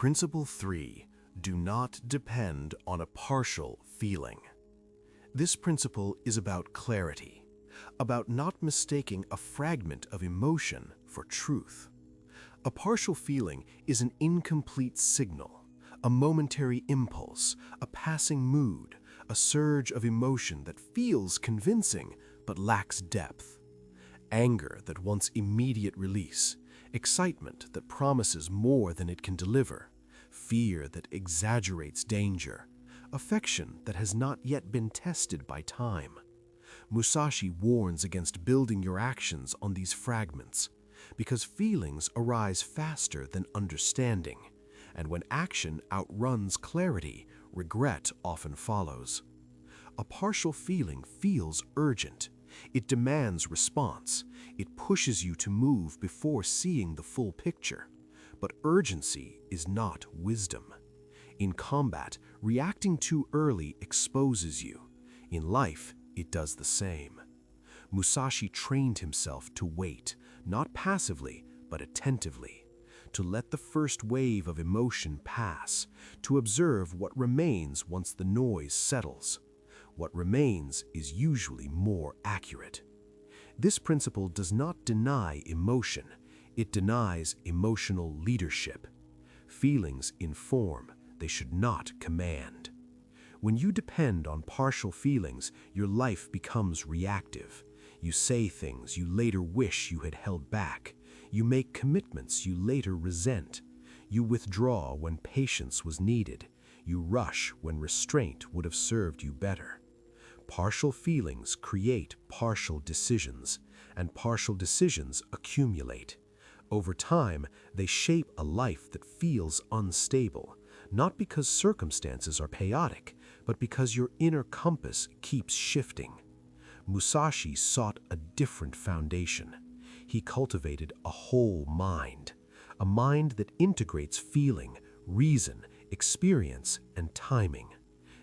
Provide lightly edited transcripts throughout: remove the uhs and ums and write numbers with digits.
Principle 3. Do not depend on a partial feeling. This principle is about clarity, about not mistaking a fragment of emotion for truth. A partial feeling is an incomplete signal, a momentary impulse, a passing mood, a surge of emotion that feels convincing but lacks depth. Anger that wants immediate release, excitement that promises more than it can deliver, fear that exaggerates danger, affection that has not yet been tested by time. Musashi warns against building your actions on these fragments, because feelings arise faster than understanding, and when action outruns clarity, regret often follows. A partial feeling feels urgent. It demands response. It pushes you to move before seeing the full picture. But urgency is not wisdom. In combat, reacting too early exposes you. In life, it does the same. Musashi trained himself to wait, not passively, but attentively, to let the first wave of emotion pass, to observe what remains once the noise settles. What remains is usually more accurate. This principle does not deny emotion, it denies emotional leadership. Feelings inform, they should not command. When you depend on partial feelings, your life becomes reactive. You say things you later wish you had held back. You make commitments you later resent. You withdraw when patience was needed. You rush when restraint would have served you better. Partial feelings create partial decisions, and partial decisions accumulate. Over time, they shape a life that feels unstable, not because circumstances are chaotic, but because your inner compass keeps shifting. Musashi sought a different foundation. He cultivated a whole mind, a mind that integrates feeling, reason, experience, and timing.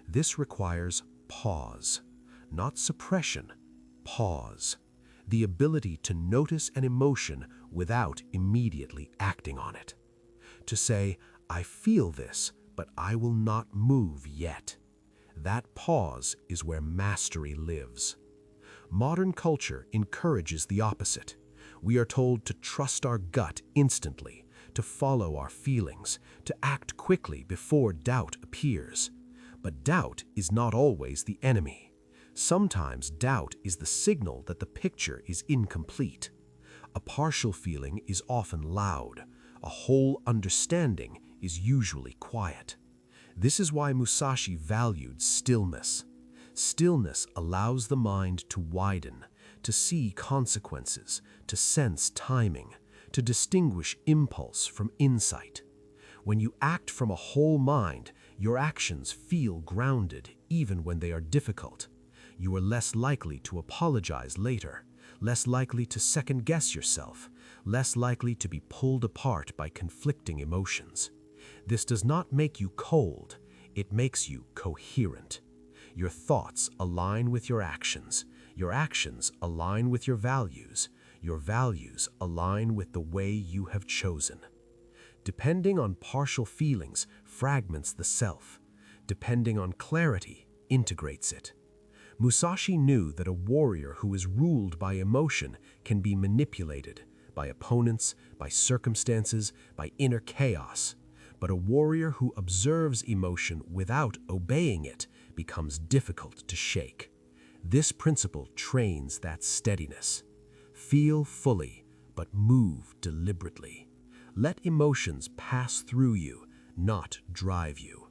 This requires pause, not suppression, pause. The ability to notice an emotion without immediately acting on it. To say, I feel this, but I will not move yet. That pause is where mastery lives. Modern culture encourages the opposite. We are told to trust our gut instantly, to follow our feelings, to act quickly before doubt appears. But doubt is not always the enemy. Sometimes doubt is the signal that the picture is incomplete. A partial feeling is often loud. A whole understanding is usually quiet. This is why Musashi valued stillness. Stillness allows the mind to widen, to see consequences, to sense timing, to distinguish impulse from insight. When you act from a whole mind, your actions feel grounded even when they are difficult. You are less likely to apologize later, less likely to second-guess yourself, less likely to be pulled apart by conflicting emotions. This does not make you cold, it makes you coherent. Your thoughts align with your actions align with your values align with the way you have chosen. Depending on partial feelings fragments the self. Depending on clarity integrates it. Musashi knew that a warrior who is ruled by emotion can be manipulated by opponents, by circumstances, by inner chaos. But a warrior who observes emotion without obeying it becomes difficult to shake. This principle trains that steadiness. Feel fully, but move deliberately. Let emotions pass through you, not drive you.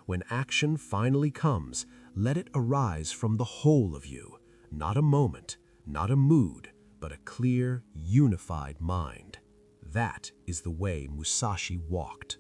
When action finally comes, let it arise from the whole of you, not a moment, not a mood, but a clear, unified mind. That is the way Musashi walked.